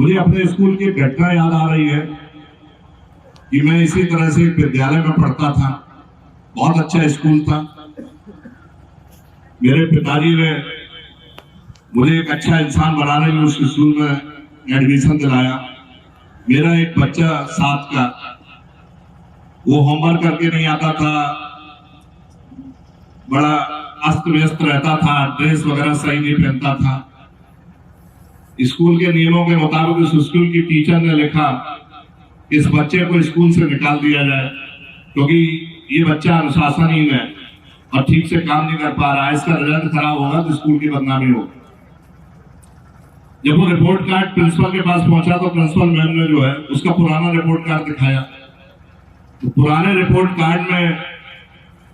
मुझे अपने स्कूल की घटना याद आ रही है कि मैं इसी तरह से एक विद्यालय में पढ़ता था। बहुत अच्छा स्कूल था। मेरे पिताजी ने मुझे एक अच्छा इंसान बनाने में उस स्कूल में एडमिशन दिलाया। मेरा एक बच्चा 7 का, वो होमवर्क करके नहीं आता था, बड़ा अस्त व्यस्त रहता था, ड्रेस वगैरह सही नहीं पहनता था। स्कूल के नियमों के मुताबिक उस स्कूल की टीचर ने लिखा इस बच्चे को स्कूल से निकाल दिया जाए, क्योंकि ये बच्चा अनुशासनहीन है और ठीक से काम नहीं कर पा रहा है। इसका रिजल्ट खराब होगा तो स्कूल की बदनामी होगी। जब वो रिपोर्ट कार्ड प्रिंसिपल के पास पहुंचा तो प्रिंसिपल मैम ने जो है उसका पुराना रिपोर्ट कार्ड दिखाया। तो पुराने रिपोर्ट कार्ड में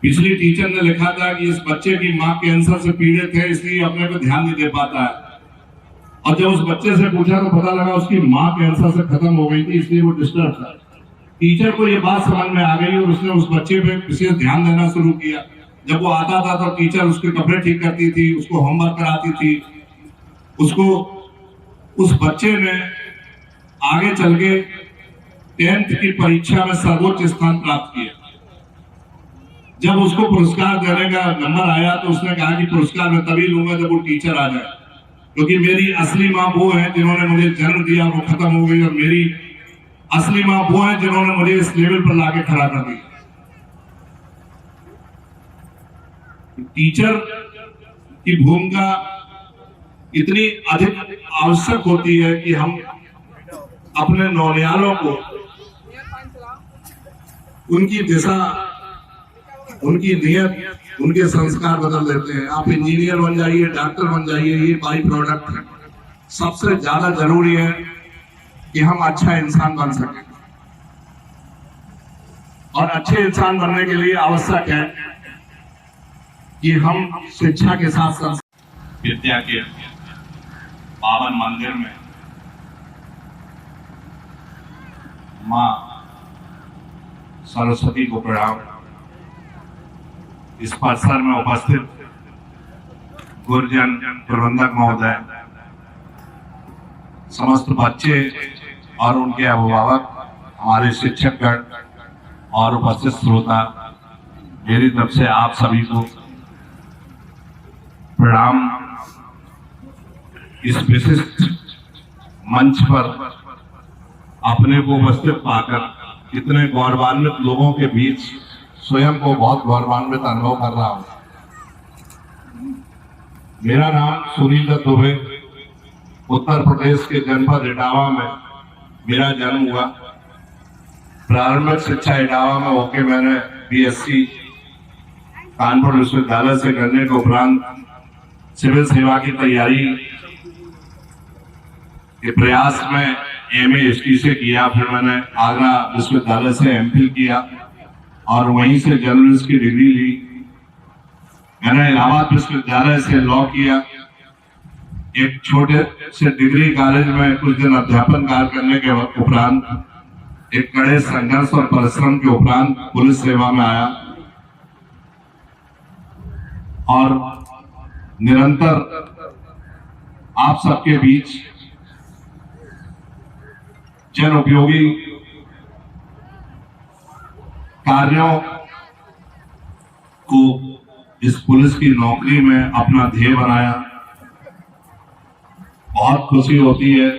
पिछली टीचर ने लिखा था कि इस बच्चे की मां कैंसर से पीड़ित है, इसलिए अपने पे ध्यान नहीं दे पाता है। और जब उस बच्चे से पूछा तो पता लगा उसकी मां कैंसर से खत्म हो गई थी, इसलिए वो डिस्टर्ब था। टीचर को ये बात समझ में आ गई और उसने उस बच्चे पे विशेष ध्यान देना शुरू किया। जब वो आता था तो टीचर उसके कपड़े ठीक करती थी, उसको होमवर्क कराती थी। उसको उस बच्चे ने आगे चल के 10th की परीक्षा में सर्वोच्च स्थान प्राप्त किया। जब उसको पुरस्कार देने का नंबर आया तो उसने कहा कि पुरस्कार मैं तभी लूंगा जब वो टीचर आ जाए, क्योंकि मेरी असली माँ वो है जिन्होंने मुझे जन्म दिया, वो खत्म हो गई, और मेरी असली माँ वो है जिन्होंने मुझे इस लेवल पर लाके खड़ा कर दिया। टीचर की भूमिका इतनी अधिक आवश्यक होती है कि हम अपने नौनियालों को उनकी दिशा, उनकी नियत, उनके संस्कार बदल देते हैं। आप इंजीनियर बन जाइए, डॉक्टर बन जाइए, ये बाई प्रोडक्ट है। सबसे ज्यादा जरूरी है कि हम अच्छा इंसान बन सकें, और अच्छे इंसान बनने के लिए आवश्यक है कि हम शिक्षा के साथ साथ विद्या के पावन मंदिर में मां सरस्वती को प्रणाम। इस परिसर में उपस्थित गुरुजन, प्रबंधक महोदय, समस्त बच्चे और उनके अभिभावक, हमारे शिक्षकगण और उपस्थित श्रोता, मेरी तरफ से आप सभी को प्रणाम। इस विशिष्ट मंच पर अपने को उपस्थित पाकर इतने गौरवान्वित लोगों के बीच स्वयं को बहुत गौरवान्वित अनुभव कर रहा हूं। मेरा नाम सुनील दत्त दुबे, उत्तर प्रदेश के जनपद इटावा में मेरा जन्म हुआ। प्रारंभिक शिक्षा इटावा में होके मैंने BSc कानपुर विश्वविद्यालय से करने के उपरांत सिविल सेवा की तैयारी के प्रयास में MA हिस्ट्री से किया। फिर मैंने आगरा विश्वविद्यालय से MPhil किया और वहीं से जर्नलिस्ट की डिग्री ली। मैंने इलाहाबाद विश्वविद्यालय से लॉ किया। एक छोटे से डिग्री कॉलेज में कुछ दिन अध्यापन कार्य करने के उपरांत एक कड़े संघर्ष और परिश्रम के उपरांत पुलिस सेवा में आया और निरंतर आप सबके बीच जन उपयोगी कार्यों को इस पुलिस की नौकरी में अपना ध्येय बनाया। बहुत खुशी होती है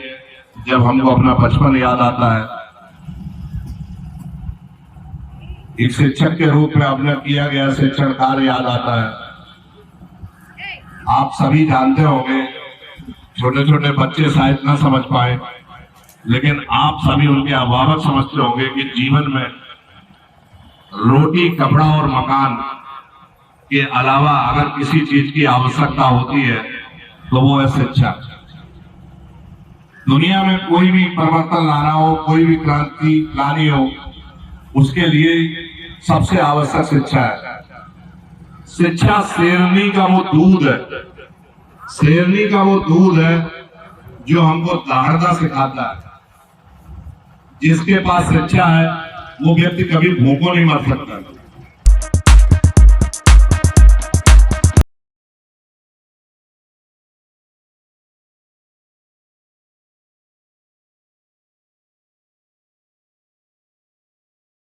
जब हमको अपना बचपन याद आता है। एक शिक्षक के रूप में अपना किया गया शिक्षण कार्य याद आता है। आप सभी जानते होंगे, छोटे छोटे बच्चे शायद न समझ पाए, लेकिन आप सभी उनके अभिभावक समझते होंगे कि जीवन में रोटी, कपड़ा और मकान के अलावा अगर किसी चीज की आवश्यकता होती है तो वो है शिक्षा। दुनिया में कोई भी परिवर्तन लाना हो, कोई भी क्रांति लानी हो, उसके लिए सबसे आवश्यक शिक्षा है। शिक्षा शेरनी का वो दूध है, शेरनी का वो दूध है जो हमको दाढ़ता सिखाता है। जिसके पास शिक्षा है वो व्यक्ति कभी भूखों नहीं मर सकता।